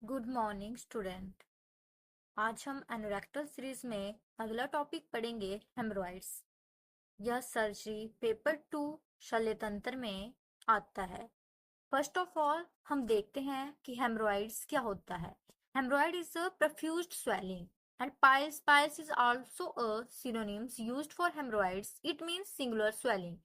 Good morning student. आज हम anorectal series में अगला टॉपिक पढ़ेंगे हेमरॉइड्स। यह सर्जरी पेपर 2 शल्यतंत्र में आता है। फर्स्ट ऑफ ऑल हम देखते हैं कि हेमरॉइड्स क्या होता है। Haemorrhoid is a profused swelling and piles is also a synonyms used for hemorrhoids. It means singular swelling.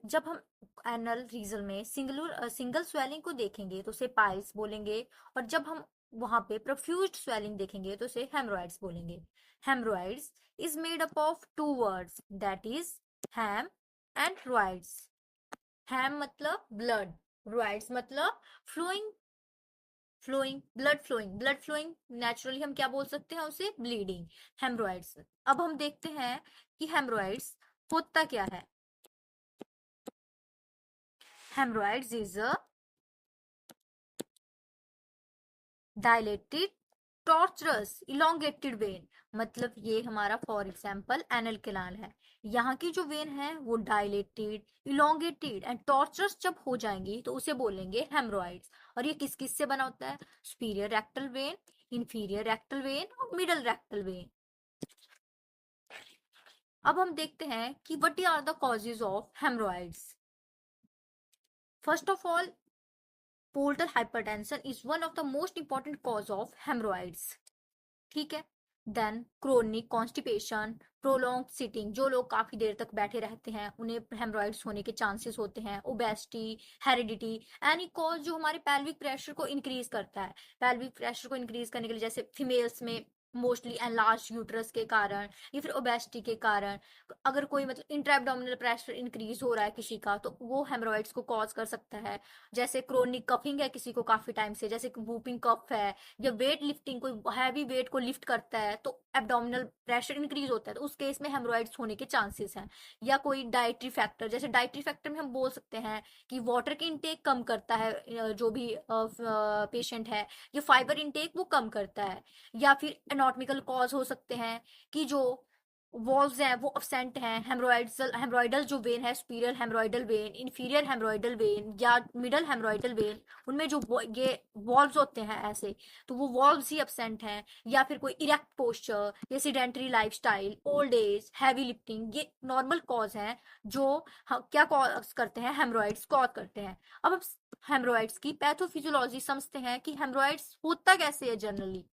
जब हम एनल रीजन में सिंगल स्वेलिंग को देखेंगे तो उसे पाइल्स बोलेंगे, और जब हम वहां पे प्रोफ्यूज्ड स्वेलिंग देखेंगे तो उसे हेमरॉइड्स बोलेंगे। Haemorrhoids is made up of two words, that is haem and roids. Haem मतलब ब्लड, रॉइड्स मतलब फ्लोइंग। ब्लड फ्लोइंग नेचुरली हम क्या बोल सकते हैं उसे, ब्लीडिंग। हेमरॉइड्स। अब हम देखते हैं कि हेमरॉइड्स होता क्या है। Haemorrhoids is a dilated torturers elongated when, मतलब ये हमारा फॉर एग्जांपल एनल कैनाल है। यहाँ की जो वेन है वो डायलेटेड, इलोंगेटेड एंड टॉर्चरस जब हो जाएंगी तो उसे बोलेंगे हेमरॉइड्स। और ये किस किस से बना होता है, superior rectal vein, inferior rectal vein और मिडल रेक्टल वेन। अब हम देखते हैं कि what are the causes of haemorrhoids. First of all, portal hypertension is one of the most important cause of haemorrhoids. ठीक है। Then chronic constipation, prolong sitting, जो लोग काफी देर तक बैठे रहते हैं उन्हें हेमरॉइड्स होने के चांसेस होते हैं। ओबेसिटी, हेरिडिटी, एनी कॉज जो हमारे पेल्विक प्रेशर को इंक्रीज करता है। पेल्विक प्रेशर को इंक्रीज करने के लिए, जैसे फीमेल्स में मोस्टली एनलार्ज यूट्रस के कारण या फिर ओबेसिटी के कारण, अगर कोई मतलब इंट्रा एब्डोमिनल प्रेशर इंक्रीज हो रहा है किसी का तो वो हेमरॉइड्स को कॉज कर सकता है। जैसे क्रोनिक कफिंग है किसी को काफी टाइम से, जैसे वूपिंग कफ है, या वेट लिफ्टिंग, कोई हैवी वेट को लिफ्ट करता है तो एब्डोमिनल प्रेशर इंक्रीज होता है तो उस केस में हेमरॉइड्स होने के चांसेस हैं। या कोई डाइटरी फैक्टर, जैसे डाइटरी फैक्टर में हम बोल सकते हैं कि वाटर की इंटेक कम करता है, जो भी पेशेंट है, ये फाइबर इंटेक वो कम करता है। या फिर एनाटॉमिकल कॉज हो सकते हैं कि जो वॉल्व्स हैं वो अब्सेंट हैं। हेमरॉइडल जो वेन है, सुपीरियर हेमरॉइडल वेन, इंफीरियर हेमरॉइडल वेन या मिडल हेमरॉइडल वेन, उनमें जो ये वॉल्व्स होते हैं ऐसे, तो वो वॉल्व्स ही अब्सेंट हैं। या फिर कोई इरेक्ट पोस्चर या sedentary lifestyle, old age, heavy lifting, ये नॉर्मल कॉज हैं जो क्या कॉज करते हैं, हेमरॉइड्स कॉज करते हैं। अब हेमरॉइड्स की पैथोफिजियोलॉजी समझते हैं कि हेमरॉइड्स होता कैसे है जनरली।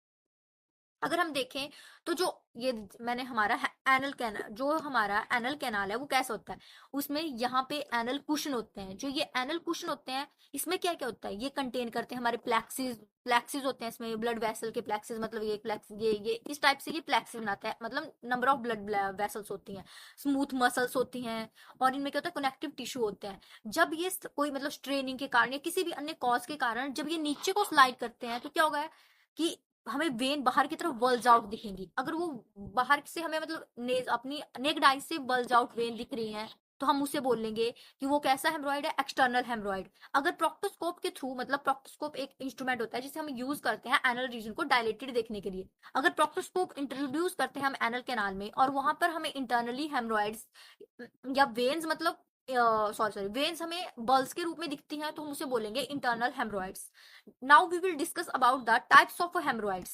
अगर हम देखें तो जो ये मैंने हमारा एनल कैनाल, जो हमारा एनल कैनाल है वो कैसा होता है, उसमें यहाँ पे एनल कुशन होते हैं। जो ये एनल कुशन होते हैं इसमें क्या क्या होता है, ये कंटेन करते हैं हमारे प्लेक्सिस। प्लेक्सिस होते हैं इसमें, ब्लड वेसल के प्लेक्सिस, मतलब ये प्लेक्स ये इस टाइप से ये प्लेक्सिस बनाता है, मतलब नंबर ऑफ ब्लड वेसल्स होती हैं, स्मूथ मसल्स होती हैं। और इनमें क्या होता है, कनेक्टिव टिश्यू होते हैं। जब ये कोई मतलब स्ट्रेनिंग के कारण या किसी भी अन्य कॉज के कारण जब ये नीचे को स्लाइड करते हैं तो क्या होगा कि हमें वेन बाहर की तरफ बल्ज आउट दिखेंगी। अगर वो बाहर से हमें मतलब अपनी नेक्ड आई से बल्ज आउट वेन दिख रही है तो हम उसे बोल लेंगे कि वो कैसा हेमरॉइड है, एक्सटर्नल हेमरॉइड। अगर प्रोक्टोस्कोप के थ्रू, मतलब प्रोक्टोस्कोप एक इंस्ट्रूमेंट होता है जिसे हम यूज करते हैं एनल रीजन को डायलेटेड देखने के लिए। अगर प्रोक्टोस्कोप इंट्रोड्यूस करते हैं हम एनल कैनाल में और वहां पर हमें इंटरनली हेमरॉइड्स या वेन्स, मतलब सॉरी वेन्स हमें बल्स के रूप में दिखती हैं तो हम उसे बोलेंगे internal haemorrhoids. Now we will discuss about the types of hemorrhoids.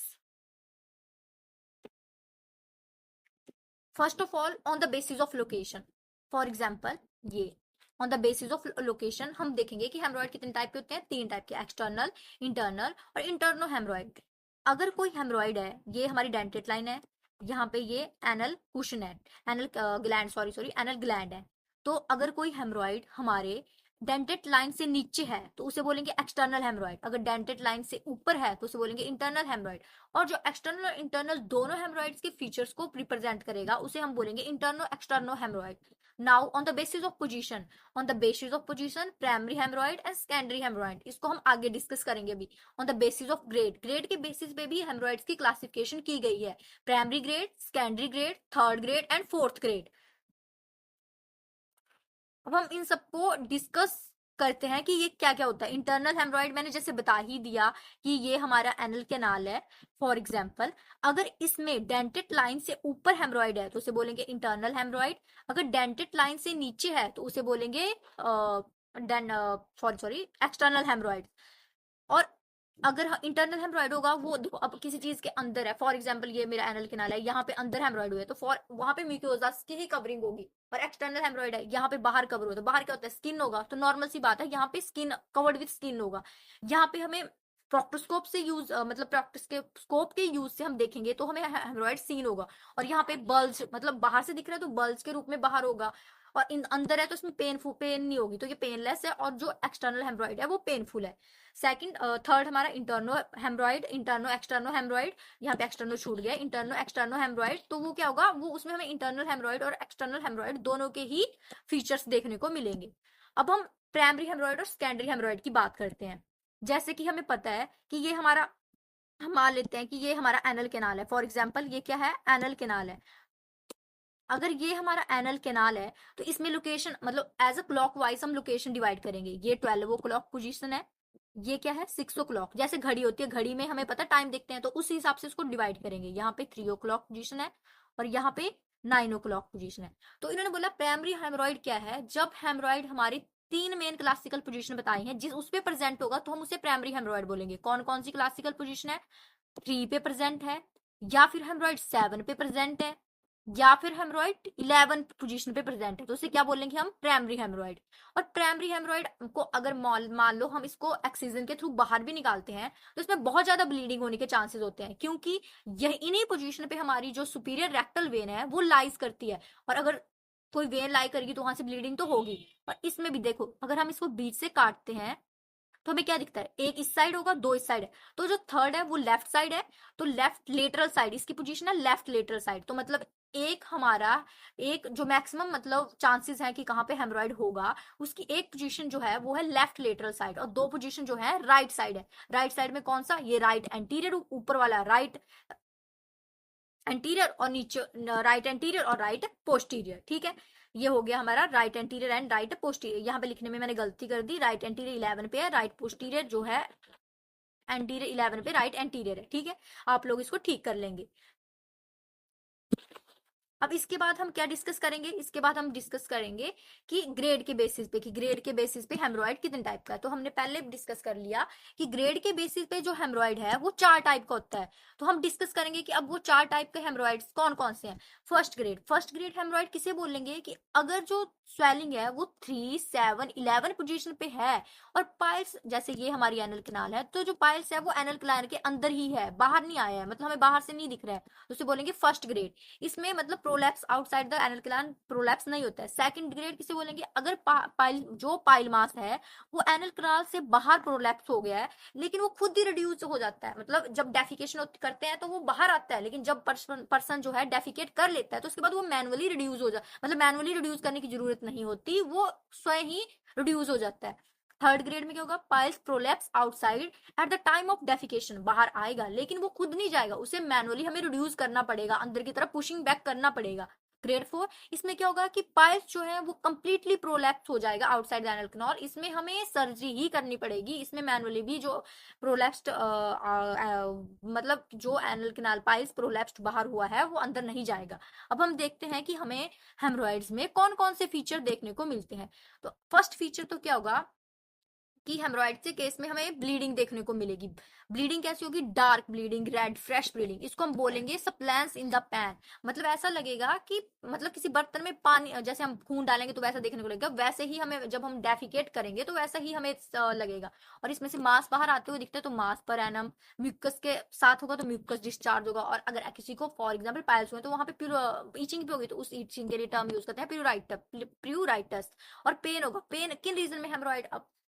First of all, on the basis of location. For example, ये on the basis of location हम देखेंगे कि हेमरॉइड कितने टाइप के होते हैं, तीन टाइप के, एक्सटर्नल, इंटरनल और इंटरनो हेमरॉइड। अगर कोई हेमरॉइड है, ये हमारी डेंटेट लाइन है, यहाँ पे ये एनल कुशन है, anal gland, sorry anal gland है। तो अगर कोई हेमरॉइड हमारे डेंटेट लाइन से नीचे है तो उसे बोलेंगे एक्सटर्नल हेमरॉइड। अगर डेंटेट लाइन से ऊपर है तो उसे बोलेंगे इंटरनल हेमरॉइड। और जो एक्सटर्नल और इंटरनल दोनों हेमरॉइड्स के फीचर्स को रिप्रेजेंट करेगा उसे हम बोलेंगे interno externo haemorrhoid. Now on the basis of position, primary haemorrhoid and secondary haemorrhoid, इसको हम आगे डिस्कस करेंगे अभी। On the basis of grade, grade के बेसिस पे भी हेमरॉइड्स की क्लासिफिकेशन की गई है, primary grade, secondary grade, third grade and fourth grade. अब हम इन सबको डिस्कस करते हैं कि ये क्या क्या होता है। इंटरनल हेमरॉइड मैंने जैसे बता ही दिया कि ये हमारा एनल कैनाल है। फॉर एग्जाम्पल, अगर इसमें डेंटेट लाइन से ऊपर हेमरॉइड है तो उसे बोलेंगे इंटरनल हेमरॉइड। अगर डेंटेट लाइन से नीचे है तो उसे बोलेंगे सॉरी एक्सटर्नल हेमरॉइड। और अगर इंटरनल हेमरॉइड होगा, वो देखो अब किसी चीज के अंदर है, फॉर एग्जांपल ये मेरा एनल कैनाल है, यहाँ पे अंदर हेमरॉइड हुआ है, तो फॉर वहां पे म्यूकोसा की ही कवरिंग होगी। और एक्सटर्नल हेमरॉइड है, यहाँ पे बाहर कवर होता है, बाहर क्या होता है, स्किन होगा, तो नॉर्मल सी बात है, यहाँ पे स्किन कवर्ड विद स्किन होगा। यहाँ पे हमें प्रोक्टोस्कोप से यूज मतलब प्रोक्टोस्कोप के यूज से हम देखेंगे तो हमें हेमरॉइड सीन होगा। और यहाँ पे बल्ज मतलब बाहर से दिख रहा है तो बल्ज के रूप में बाहर होगा। और इन अंदर है तो इसमें पेन नहीं होगी, तो ये पेनलेस है। और जो एक्सटर्नल हेमरॉइड है वो पेनफुल है। सेकंड थर्ड हमारा इंटरनो हेमरॉइड, इंटरनो एक्सटर्नो हेमरॉइड। यहाँ पे एक्सटर्नो छूट गया, इंटरनो एक्सटर्नो हेमरॉइड, तो वो क्या होगा, वो उसमें हमें इंटरनल हेमरॉइड और एक्सटर्नल हेमरॉइड दोनों के ही फीचर्स देखने को मिलेंगे। अब हम प्राइमरी हेमरॉइड और सेकेंडरी हेमरॉइड की बात करते हैं। जैसे कि हमें पता है कि ये हमारा, हम मान लेते हैं कि ये हमारा एनल कैनाल है, फॉर एग्जाम्पल ये क्या है, एनल कैनाल है। अगर ये हमारा एनल कैनाल है तो इसमें लोकेशन मतलब एज अ क्लॉक वाइज हम लोकेशन डिवाइड करेंगे। ये 12 क्लॉक पोजीशन है, ये क्या है 6 क्लॉक, जैसे घड़ी होती है, घड़ी में हमें पता टाइम देखते हैं तो उस हिसाब से इसको डिवाइड करेंगे। यहाँ पे 3 क्लॉक पोजीशन है और यहाँ पे 9 क्लॉक पोजीशन है। तो इन्होंने बोला प्राइमरी हेमरॉइड क्या है, जब हेमरॉइड हमारी तीन मेन क्लासिकल पोजीशन बताई हैं जिस उस पे प्रेजेंट होगा तो हम उसे प्राइमरी हेमरॉइड बोलेंगे। कौन कौन सी क्लासिकल पोजीशन है, 3 पे प्रेजेंट है, या फिर हेमरॉइड 7 पे प्रेजेंट है, या फिर हेमरॉइड 11 पोजीशन पे प्रेजेंट है, तो उसे क्या बोलेंगे हम, प्राइमरी हेमरॉइड। और प्राइमरी हेमरॉइड को अगर मान लो हम इसको एक्सीजन के थ्रू बाहर भी निकालते हैं तो इसमें बहुत ज्यादा ब्लीडिंग होने के चांसेस होते हैं, क्योंकि यह इन्हीं पोजीशन पे हमारी जो सुपीरियर रेक्टल वेन है वो लाइज करती है। और अगर कोई वेन लाई करेगी तो वहां से ब्लीडिंग तो होगी। और इसमें भी देखो, अगर हम इसको बीच से काटते हैं तो हमें क्या दिखता है, एक इस साइड होगा, दो इस साइड है, तो जो थर्ड है वो लेफ्ट साइड है। तो लेफ्ट लेटरल साइड इसकी पोजीशन है, लेफ्ट लेटरल साइड, तो मतलब एक हमारा, एक जो मैक्सिमम मतलब चांसेस है कि कहाँ पे हेमरॉइड होगा, उसकी एक पोजीशन जो है वो है लेफ्ट लेटरल साइड, और दो पोजीशन जो है राइट साइड है। राइट साइड में कौन सा, ये राइट एंटीरियर, ऊपर वाला राइट एंटीरियर, और नीचे राइट एंटीरियर और राइट पोस्टीरियर। ठीक है, ये हो गया हमारा right anterior and right posterior. यहाँ पे लिखने में मैंने गलती कर दी, राइट एंटीरियर 11 पे है, राइट पोस्टीरियर जो है एंटीरियर 11 पे राइट एंटीरियर है। ठीक है, आप लोग इसको ठीक कर लेंगे। अब इसके बाद हम क्या डिस्कस करेंगे, इसके बाद हम डिस्कस करेंगे कि ग्रेड के बेसिस पे, कि ग्रेड के बेसिस पे हेमरॉइड कितने टाइप का है। तो हमने पहले डिस्कस कर लिया कि ग्रेड के बेसिस पे जो हेमरॉइड है वो 4 टाइप का होता है। तो हम डिस्कस करेंगे कि अब वो 4 टाइप के हेमरॉइड्स कौन कौन से हैं। फर्स्ट ग्रेड हेमरॉइड किसे बोलेंगे, कि अगर जो स्वेलिंग है वो 3, 7, 11 पोजीशन पे है, और पाइल्स, जैसे ये हमारी एनल कैनाल है, तो जो पाइल्स है वो एनल कैनाल के अंदर ही है, बाहर नहीं आया है, मतलब हमें बाहर से नहीं दिख रहा है, तो उसे बोलेंगे फर्स्ट ग्रेड। इसमें मतलब prolapse outside the anal canal prolapse नहीं होता है। सेकंड ग्रेड किसे बोलेंगे, अगर पाइल मास है वो एनल कैनाल से बाहर प्रोलैप्स हो गया है, लेकिन वो खुद ही रिड्यूस हो जाता है, मतलब जब डेफिकेशन करते हैं तो वो बाहर आता है, लेकिन जब पर्सन जो है डेफिकेट कर लेता है तो उसके बाद वो मैनुअली रिड्यूस हो जाता है, मतलब मैनुअली रिड्यूस करने की जरूरत नहीं होती, वो स्वयं ही रिड्यूस हो जाता है। थर्ड ग्रेड में क्या होगा, piles prolapse outside at the time of defecation, बाहर आएगा लेकिन वो खुद नहीं जाएगा, उसे मैनुअली हमें रिड्यूस करना पड़ेगा, अंदर की तरफ पुशिंग बैक करना पड़ेगा। ग्रेड 4, इसमें क्या होगा कि पाइल्स जो है वो कंप्लीटली प्रोलैप्स हो जाएगा आउटसाइड द एनल कैनाल, इसमें हमें सर्जरी ही करनी पड़ेगी, इसमें मैनुअली भी जो प्रोलैप्स्ड मतलब जो एनल कैनाल पाइल्स प्रोलैप्स्ड बाहर हुआ है वो अंदर नहीं जाएगा। अब हम देखते हैं कि हमें हेमरॉइड्स में कौन कौन से फीचर देखने को मिलते हैं। तो फर्स्ट फीचर तो क्या होगा कि हेमरॉइड के केस में हमें ब्लीडिंग देखने को मिलेगी। ब्लीडिंग कैसी होगी, dark bleeding, red fresh bleeding, इसको हम बोलेंगे सप्लायंस इन द पैन। मतलब ऐसा लगेगा कि मतलब किसी बर्तन में पानी, जैसे हम खून डालेंगे तो वैसा देखने को लगेगा, वैसे ही हमें जब हम डेफिकेट करेंगे तो वैसा ही हमें लगेगा। और इसमें से मांस बाहर आते हुए दिखते हैं तो मांस पर एनम, म्यूकस के साथ होगा तो म्यूकस डिस्चार्ज होगा। और अगर किसी को फॉर एग्जाम्पल पाइल्स हुए तो वहां पे ईचिंग भी होगी, तो उस ईचिंग के लिए टर्म यूज करते हैं प्यूराइटस। और पेन होगा, पेन किन रीजन में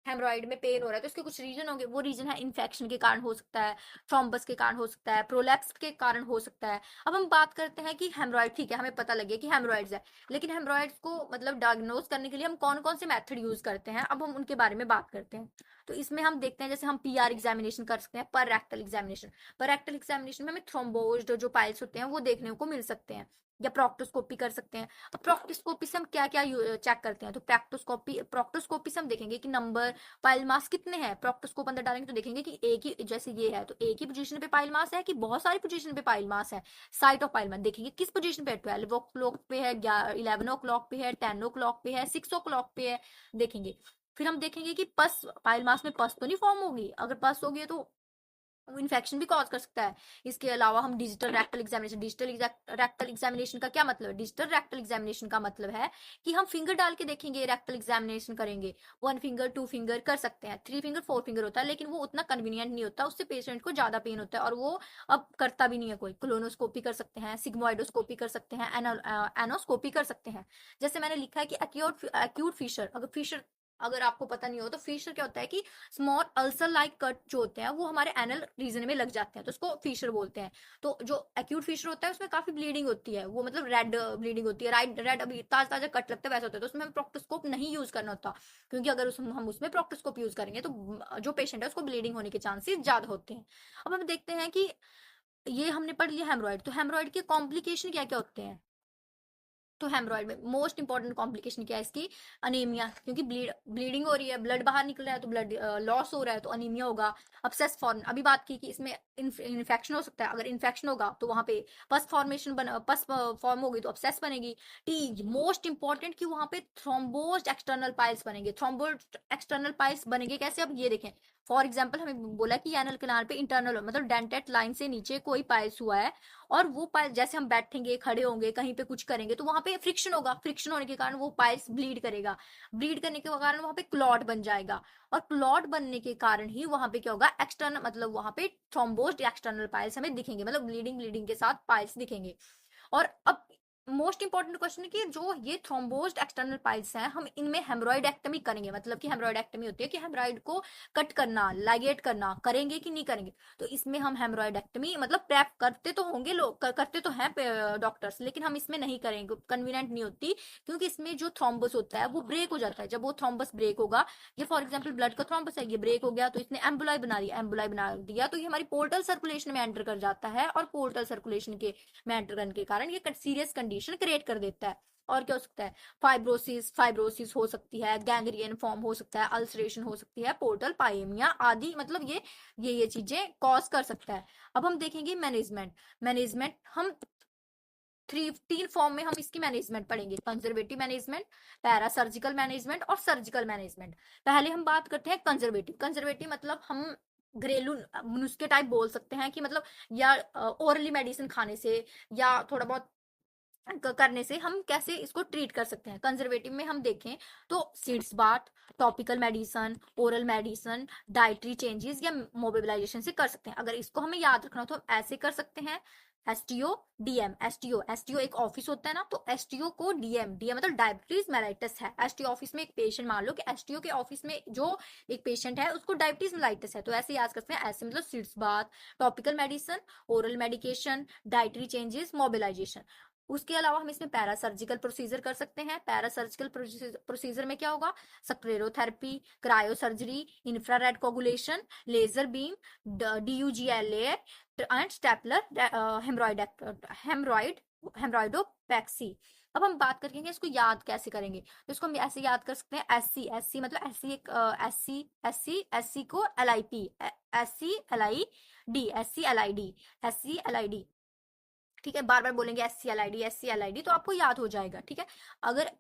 हेमरॉइड में पेन हो रहा है तो इसके कुछ रीजन होंगे, वो रीजन है इन्फेक्शन के कारण हो सकता है, थ्रोम्बस के कारण हो सकता है, प्रोलैप्स के कारण हो सकता है। अब हम बात करते हैं कि हेमरॉइड, ठीक है हमें पता लगे कि हेमरॉइड्स है, लेकिन हेमरॉइड्स को मतलब डायग्नोज करने के लिए हम कौन कौन से मेथड यूज करते हैं, अब हम उनके बारे में बात करते हैं। तो इसमें हम देखते हैं, जैसे हम पीआर एग्जामिनेशन कर सकते हैं, पर रेक्टल एग्जामिनेशन। पर रेक्टल एग्जामिनेशन में हमें थ्रोम्बोज्ड जो पाइल्स होते हैं वो देखने को मिल सकते हैं, या प्रोक्टोस्कोपी कर सकते हैं। अब प्रोक्टोस्कोपी से हम क्या क्या चेक करते हैं, तो प्रोक्टोस्कोपी से हम देखेंगे कि नंबर पाइल मास कितने हैं, प्रोक्टोस्कोप अंदर डालेंगे तो देखेंगे कि एक ही, जैसे ये है तो एक ही पोजीशन पे पाइल मास है कि बहुत सारी पोजीशन पे पाइल मास है। साइट ऑफ पाइल मास देखेंगे किस पोजीशन पे है, 12 o'clock पे है, 11 o'clock पे है, 10 o'clock पे है, 6 o'clock पे है, देखेंगे। फिर हम देखेंगे कि पस पाइल मास में पस तो नहीं फॉर्म होगी, अगर पस होगी तो इन्फेक्शन भी कॉज कर सकता है। इसके अलावा हम डिजिटल रेक्टल एग्जामिनेशन का क्या मतलब है? डिजिटल रेक्टल एग्जामिनेशन का मतलब है कि हम फिंगर डाल के देखेंगे, रेक्टल एग्जामिनेशन करेंगे। 1 फिंगर 2 फिंगर कर सकते हैं, 3 फिंगर 4 फिंगर होता है, लेकिन वो उतना कन्वीनियंट नहीं होता, उससे पेशेंट को ज्यादा पेन होता है और वो अब करता भी नहीं है कोई। क्लोनोस्कोपी कर सकते हैं, सिग्मोइडोस्कोपी कर सकते हैं, एनोस्कोपी कर सकते हैं। जैसे मैंने लिखा है कि एक्यूट फिशर, अगर आपको पता नहीं हो तो फिशर क्या होता है कि स्मॉल अल्सर लाइक कट जो होते हैं वो हमारे एनल रीजन में लग जाते हैं, तो उसको फिशर बोलते हैं। तो जो एक्यूट फिशर होता है उसमें काफी ब्लीडिंग होती है, वो मतलब रेड ब्लीडिंग होती है, राइट रेड, अभी ताजा ताजा कट लगता है वैसा होता है, तो उसमें हम प्रोक्टोस्कोप नहीं यूज करना होता, क्योंकि अगर हम उसमें प्रोक्टोस्कोप यूज करेंगे तो जो पेशेंट है उसको ब्लीडिंग होने के चांसेस ज्यादा होते हैं। अब हम देखते हैं कि ये हमने पढ़ लिया हेमरॉइड, तो हेमरॉइड के कॉम्प्लिकेशन क्या क्या होते हैं? तो हेमरॉइड में मोस्ट इंपॉर्टेंट कॉम्प्लिकेशन क्या है इसकी? अनीमिया, क्योंकि ब्लीडिंग हो रही है, ब्लड बाहर निकल रहा है, तो ब्लड लॉस हो रहा है, तो अनीमिया होगा। अब्सेस फॉर्म, अभी बात की कि इसमें इन्फेक्शन हो सकता है, अगर इन्फेक्शन होगा तो वहां पे पस फॉर्म होगी तो अब्सेस बनेगी। टी मोस्ट इंपॉर्टेंट कि वहां पे थ्रोम्बोज्ड एक्सटर्नल पाइल्स बनेंगे। थ्रोम्बोज्ड एक्सटर्नल पाइल्स बनेंगे कैसे? अब ये देखें, फॉर एग्जाम्पल हमें बोला कि एनल किनार पे इंटरनल मतलब डेंटेट लाइन से नीचे कोई पाइल्स हुआ है, और वो पाइल्स जैसे हम बैठेंगे, खड़े होंगे, कहीं पे कुछ करेंगे, तो वहां पे फ्रिक्शन होगा, फ्रिक्शन होने के कारण वो पाइल्स ब्लीड करेगा, ब्लीड करने के कारण वहां पे क्लॉट बन जाएगा, और क्लॉट बनने के कारण ही वहां पे क्या होगा? एक्सटर्नल मतलब वहां पे थ्रोम्बोज्ड एक्सटर्नल पाइल्स हमें दिखेंगे, मतलब ब्लीडिंग ब्लीडिंग के साथ पाइल्स दिखेंगे। और अब मोस्ट इंपॉर्टेंट क्वेश्चन है कि जो ये थ्रोम्बोज्ड एक्सटर्नल पाइल्स हैं, हम इनमें हेमरॉइडेक्टमी करेंगे, मतलब कि हेमरॉइडेक्टमी होती है कि हेमरॉइड को कट करना, लाइगेट करना, करेंगे कि नहीं करेंगे? तो इसमें हम हेमरॉइडेक्टमी मतलब प्रेप करते तो होंगे लोग, करते तो हैं डॉक्टर्स, लेकिन हम इसमें नहीं करेंगे, कन्वीनियंट नहीं होती, क्योंकि इसमें जो थ्रोम्बस होता है वो ब्रेक हो जाता है। जब वो थ्रोम्बस ब्रेक होगा, ये फॉर एग्जाम्पल ब्लड का थ्रोम्बस है, ये ब्रेक हो गया, तो इसने एम्बुलाई बना दिया, तो ये हमारी पोर्टल सर्कुलेशन में एंटर कर जाता है, और पोर्टल सर्कुलेशन के में एंटर करने के कारण ये सीरियस कंडीशन क्रिएट कर देता है। और क्या हो सकता है? फाइब्रोसिस हो सकती है, गैंग्रियन फॉर्म हो सकता है, अल्सरेशन हो सकती है, पोर्टल पाइमिया आदि, मतलब ये चीजें कॉज कर सकता है। अब हम देखेंगे मैनेजमेंट। मैनेजमेंट हम 3 फॉर्म में हम इसकी मैनेजमेंट पढ़ेंगे: conservative management, para surgical management और सर्जिकल मैनेजमेंट। पहले हम बात करते हैं कंजर्वेटिव। कंजर्वेटिव मतलब हम घरेलू नुस्खे टाइप बोल सकते हैं, कि मतलब या ओरली मेडिसिन खाने से या थोड़ा बहुत करने से हम कैसे इसको ट्रीट कर सकते हैं। कंजर्वेटिव में हम देखें तो sitz bath, topical medicine, oral medicine, dietary changes या मोबिलाइजेशन से कर सकते हैं। अगर इसको हमें याद रखना हो तो हम ऐसे कर सकते हैं: एसटीओ, डीएम। एसटीओ एक ऑफिस होता है ना, तो एसटीओ को डीएम मतलब डायबिटीज मेलाइटिस है। एसटीओ ऑफिस में एक पेशेंट, मान लो कि एसटीओ के ऑफिस में जो एक पेशेंट है उसको डायबिटीज मेलाइटिस है, तो ऐसे याद करते हैं, ऐसे मतलब sitz bath, topical medicine, oral medication, dietary changes, mobilisation. उसके अलावा हम इसमें पैरासर्जिकल प्रोसीजर कर सकते हैं। पैरासर्जिकल प्रोसीजर में क्या होगा? Sclerotherapy, cryosurgery, infrared coagulation, laser beam, DUGLA and stapler haemorrhoidopexy. अब हम बात करेंगे इसको याद कैसे करेंगे, तो इसको हम ऐसे याद कर सकते हैं: एससी मतलब एससी को LIP, एससी LID, ठीक है, बार बार बोलेंगे SC LID, तो आपको याद हो जाएगा, ठीक है। अगर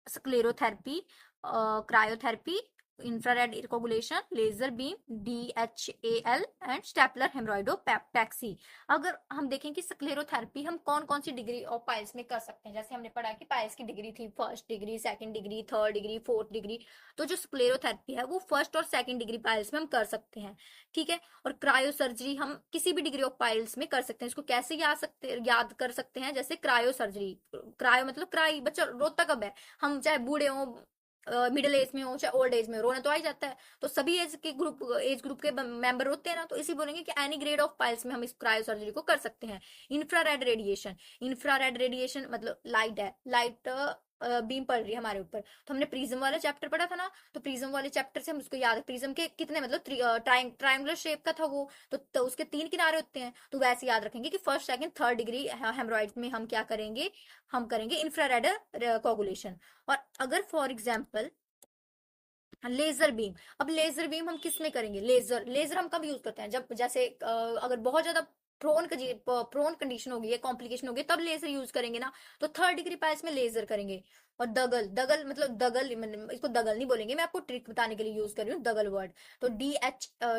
sclerotherapy, cryotherapy, infrared coagulation, laser beam, DHAL and stapler haemorrhoidopexy. अगर हम देखें कि स्क्लेरोथेरेपी हम कौन कौन सी डिग्री ऑफ पाइल्स में कर सकते हैं, जैसे हमने पढ़ा कि पाइल्स की डिग्री थी, first degree, second degree, third degree, fourth degree, तो जो स्क्लेरोथेरेपी है वो फर्स्ट और सेकंड डिग्री पाइल्स में हम कर सकते हैं, ठीक है। और क्रायो सर्जरी हम किसी भी डिग्री ऑफ पाइल्स में कर सकते हैं। इसको कैसे याद कर सकते हैं? जैसे क्रायो सर्जरी, क्रायो मतलब क्राई, बच्चा रोता कब है? हम चाहे बूढ़े हो, मिडिल एज में हो, चाहे ओल्ड एज में, रोना तो आ ही जाता है, तो सभी एज ग्रुप के मेंबर रोते हैं ना, तो इसी बोलेंगे कि एनी ग्रेड ऑफ पाइल्स में हम इस क्रायो सर्जरी को कर सकते हैं। इंफ्रारेड रेडिएशन मतलब लाइट है, लाइट बीम पड़ रही है हमारे ऊपर, तो हमने प्रिज्म वाला चैप्टर पढ़ा था ना, तो प्रिज्म वाले चैप्टर से हम उसको याद है, प्रिज्म के कितने मतलब ट्राइंगुलर शेप का था वो, तो उसके 3 किनारे होते हैं, तो वैसे याद रखेंगे कि first second third degree haemorrhoid में हम क्या करेंगे? हम करेंगे इंफ्रारेड कोगुलेशन। और अगर फॉर एग्जाम्पल लेजर बीम, अब लेजर बीम हम किस में करेंगे? लेजर हम कब यूज करते हैं? जब जैसे अगर बहुत ज्यादा प्रोन कंडीशन होगी या कॉम्प्लिकेशन होगी, तब लेजर यूज करेंगे ना, तो थर्ड डिग्री पाइल्स में लेजर करेंगे। और दगल, दगल मतलब दगल, इसको दगल नहीं बोलेंगे, मैं आपको ट्रिक बताने के लिए यूज कर रही हूँ दगल वर्ड। तो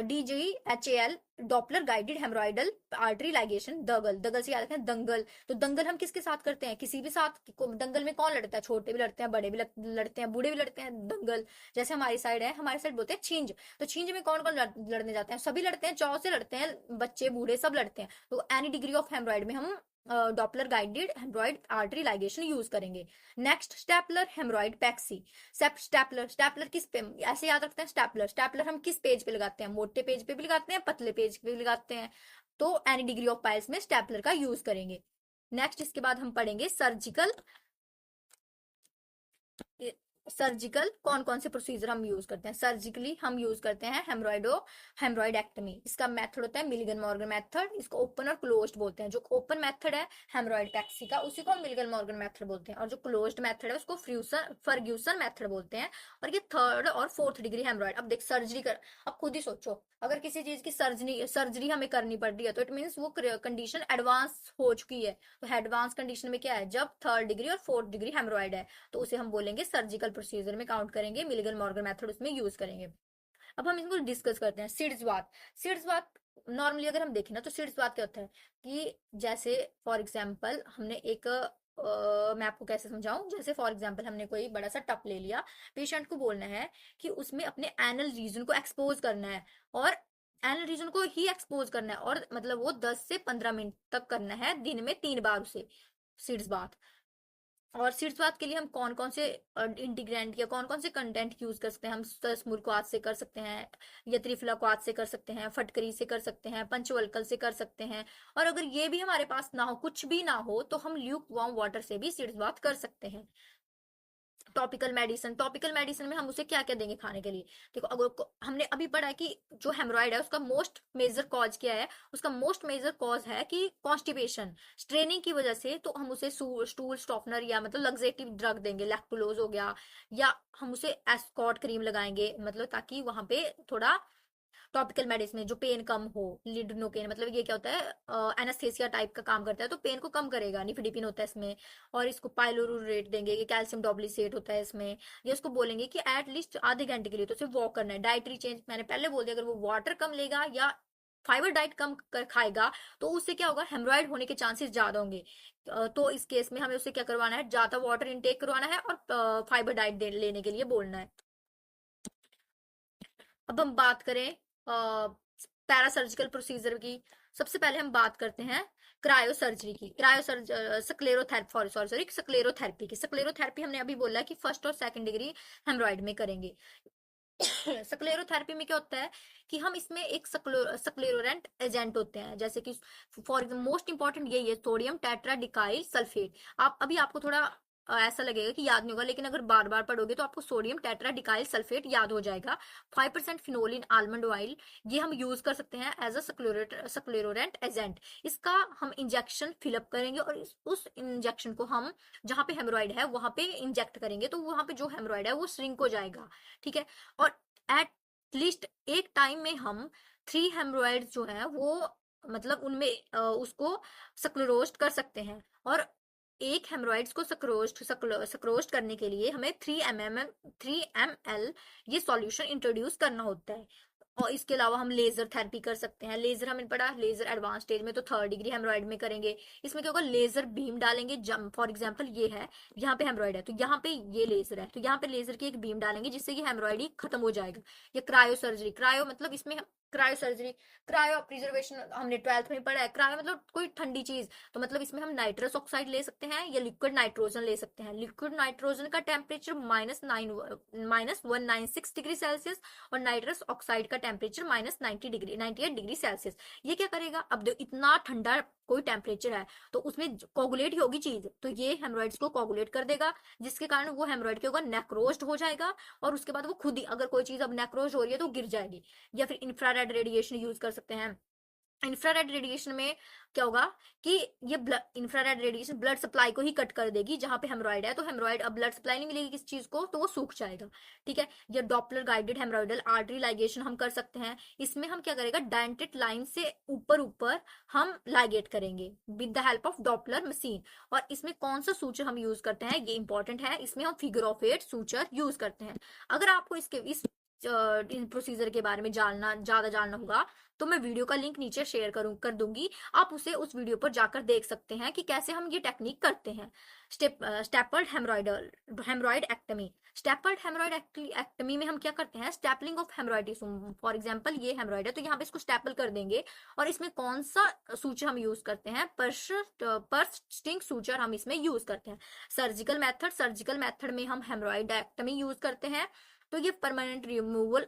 DGHAL, doppler guided haemorrhoidal artery ligation, DGHAL, DGHAL से याद रखना है दंगल। तो दंगल हम किसके साथ करते हैं, किसी भी साथ। दंगल में कौन लड़ता है, छोटे भी लड़ते हैं, बड़े भी लड़ते हैं, बूढ़े भी लड़ते हैं दंगल। जैसे हमारी साइड है, हमारे साइड बोलते हैं छींज। तो छींज में कौन कौन लड़ने जाते हैं, सभी लड़ते हैं, चाव से लड़ते हैं, बच्चे बूढ़े सब लड़ते हैं। तो एनी डिग्री ऑफ हेमरॉइड में हम doppler guided haemorrhoid artery ligation use करेंगे। Next stapler haemorrhoidopexy. Stapler, stapler किस पे, ऐसे याद रखते हैं, स्टेपलर, स्टेपलर हम किस पेज पे लगाते हैं, मोटे पेज पे भी लगाते हैं, पतले पेज पे भी लगाते हैं। तो एनी डिग्री ऑफ पाइल्स में स्टेपलर का यूज करेंगे। नेक्स्ट इसके बाद हम पढ़ेंगे सर्जिकल। सर्जिकल कौन कौन से प्रोसीजर हम यूज करते हैं, सर्जिकली हम यूज करते हैं हेमरॉइडेक्टमी। इसका मेथड होता है मिलिगन मॉर्गन मेथड। इसको ओपन और क्लोज्ड बोलते हैं। जो ओपन मेथड है हेमरॉइड पैक्सी का, उसी को हम मिलिगन मॉर्गन मेथड बोलते हैं, और जो क्लोज्ड मेथड है उसको फर्ग्यूसन मेथड बोलते हैं। और ये थर्ड और फोर्थ डिग्री हेमरॉइड। अब देख सर्जरी कर, अब खुद ही सोचो, अगर किसी चीज की सर्जरी हमें करनी पड़ रही है, तो इट मीन्स वो कंडीशन एडवांस हो चुकी है। तो एडवांस कंडीशन में क्या है, जब थर्ड डिग्री और फोर्थ डिग्री हेमरॉइड है, तो उसे हम बोलेंगे सर्जिकल प्रोसीजर में काउंट करेंगे, मिलिगन मॉर्गन मेथड उसमें यूज करेंगे। अब हम इसको डिस्कस करते हैं। सीड्स बात, सीड्स बात नॉर्मली अगर हम देखें ना, तो सीड्स बात क्या होता है कि जैसे फॉर एग्जांपल हमने एक मैं आपको कैसे समझाऊं, जैसे फॉर एग्जांपल हमने कोई बड़ा सा टप ले लिया, पेशेंट को बोलना है कि उसमें अपने एनल रीजन को एक्सपोज करना है, और एनल रीजन को ही एक्सपोज करना है, और मतलब वो 10 से 15 मिनट तक करना है, दिन में 3 बार उसे, सीड्स बात। और सीड्स बात के लिए हम कौन कौन से इंटीग्रेंट या कौन कौन से कंटेंट यूज कर सकते हैं, हम स्मूल क्वाथ से कर सकते हैं, या त्रिफला क्वाथ से कर सकते हैं, फटकरी से कर सकते हैं, पंचवल्कल से कर सकते हैं। और अगर ये भी हमारे पास ना हो, कुछ भी ना हो, तो हम ल्यूक वार्म वाटर से भी सीड्स बात कर सकते हैं। टॉपिकल मेडिसिन, टॉपिकल मेडिसिन में हम उसे क्या क्या देंगे खाने के लिए। देखो अगर हमने अभी पढ़ा है कि जो हेमरॉइड है उसका मोस्ट मेजर कॉज क्या है, उसका मोस्ट मेजर कॉज है कि कॉन्स्टिपेशन, स्ट्रेनिंग की वजह से। तो हम उसे स्टूल स्टॉफनर या मतलब लग्जेटिव ड्रग देंगे, लैक्टुलोज हो गया, या हम उसे एस्कॉर्ट क्रीम लगाएंगे, मतलब ताकि वहां पे थोड़ा टॉपिकल मेडिसिन में जो पेन कम हो। लिडोकेन मतलब ये क्या होता है, एनास्थेसिया टाइप का काम करता है, तो पेन को कम करेगा, निफिडिपिन होता है इसमें। और इसको पाइलोरुरेट देंगे, कि कैल्शियम डोब्लिसेट होता है इसमें। ये उसको बोलेंगे कि एटलीस्ट आधे घंटे के लिए तो उसे वॉक करना है। डाइटरी चेंज मैंने पहले बोल दिया, अगर वो वाटर कम लेगा या फाइबर डाइट कम खाएगा, तो उससे क्या होगा, हेमरॉइड होने के चांसेस ज्यादा होंगे। तो इस केस में हमें उसे क्या करवाना है, ज्यादा वाटर इनटेक करवाना है, और फाइबर डाइट लेने के लिए बोलना है। अब हम बात करें पैरासर्जिकल प्रोसीजर की। सबसे पहले हम बात करते हैं क्रायो सर्जरी की, स्क्लेरोथेरेपी, सॉरी स्क्लेरोथेरेपी की। स्क्लेरोथेरेपी हमने अभी बोला कि फर्स्ट और सेकंड डिग्री हेमरॉइड में करेंगे। स्क्लेरोथेरेपी में क्या होता है कि हम इसमें एक स्क्लेरोरेंट एजेंट होते हैं, जैसे कि फॉर मोस्ट इंपॉर्टेंट यही है, सोडियम टेट्राडिकाइल सल्फेट। आप अभी आपको थोड़ा ऐसा लगेगा कि याद नहीं होगा, लेकिन अगर बार बार पढ़ोगे तो आपको सोडियम टेट्राडिकाइल सल्फेट याद हो जाएगा। 5% फिनोलिन आलमंड ऑयल, ये हम यूज कर सकते हैं एज अ स्क्लेरोरेंट एजेंट। इसका हम इंजेक्शन फिलअप करेंगे, और उस इंजेक्शन को हम जहाँ पे हेमरॉइड है वहां पे इंजेक्ट करेंगे, तो वहां पे जो हेमरॉइड है वो श्रिंक हो जाएगा। ठीक है। और एट लीस्ट एक टाइम में हम 3 हेमरॉइड जो है वो, मतलब उनमें उसको स्क्लेरोस्ट कर सकते हैं। और एक हेमरॉइड्स को सक्रोस्ट करने के लिए हमें 3 ml ये सॉल्यूशन इंट्रोड्यूस करना होता है। और इसके अलावा हम लेजर थेरेपी कर सकते हैं। लेजर हमने पढ़ा, लेजर एडवांस स्टेज में तो थर्ड डिग्री हेमरॉइड में करेंगे। इसमें क्या होगा, लेजर बीम डालेंगे। फॉर एग्जांपल ये है, यहाँ पे हेमरॉइड है, तो यहाँ पे ये लेजर है, तो यहाँ पे लेजर की एक बीम डालेंगे, जिससे कि हेमरॉइड ही खत्म हो जाएगा। या क्रायो सर्जरी, क्रायो मतलब इसमें क्रायो सर्जरी, क्रायो प्रिजर्वेशन हमने 12th में पढ़ा है। क्रायो मतलब कोई ठंडी चीज, तो मतलब इसमें हम नाइट्रस ऑक्साइड ले सकते हैं, या लिक्विड नाइट्रोजन ले सकते हैं। लिक्विड नाइट्रोजन का टेम्परेचर -196 डिग्री सेल्सियस, और नाइट्रस ऑक्साइड का टेम्परेचर -98 डिग्री सेल्सियस। ये क्या करेगा, अब इतना ठंडा कोई टेम्परेचर है, तो उसमें कोगुलेट ही होगी चीज, तो ये हेमरॉइड्स को कोगुलेट कर देगा, जिसके कारण वो हेमरॉइड के होगा नेक्रोज्ड हो जाएगा। और उसके बाद वो खुद ही, अगर कोई चीज अब नेक्रोज हो रही है तो गिर जाएगी। या फिर इंफ्रारेड रेडिएशन यूज कर सकते हैं, इंफ्रारेड रेडिएशन में क्या होगा कि ये इंफ्रारेड रेडिएशन ब्लड सप्लाई को ही कट कर देगी। जहां पे हेमरॉइड है तो हेमरॉइड अब ब्लड सप्लाई नहीं मिलेगी किस चीज को, तो वो सूख जाएगा। ठीक है, ये डॉपलर गाइडेड हेमरॉइडल आर्टरी लाइगेशन हम कर सकते हैं। इसमें हम क्या करेगा, डेंटेड लाइन से ऊपर ऊपर हम लाइगेट करेंगे with the help of Doppler machine. और इसमें कौन सा सूचर हम यूज करते हैं, ये इंपॉर्टेंट है, इसमें हम फिगर ऑफ 8 सूचर यूज करते हैं। अगर आपको इसके इस प्रोसीजर के बारे में ज्यादा जानना होगा तो मैं वीडियो का लिंक नीचे शेयर कर दूंगी। आप उसे उस वीडियो पर जाकर देख सकते हैं कि कैसे हम ये टेक्निक करते हैं। Stapled haemorrhoidectomy. Stapled haemorrhoidectomy में हम क्या करते हैं, stapling of haemorrhoid. For example ये हेमरॉइड है तो यहाँ पे इसको स्टेपल कर देंगे। और इसमें कौन सा सूचर हम यूज करते हैं, पर्स स्टिंग सूचर हम इसमें यूज करते हैं। सर्जिकल मेथड में हम हेमरॉइड एक्टमी यूज करते हैं। तो ये परमानेंट रिमूवल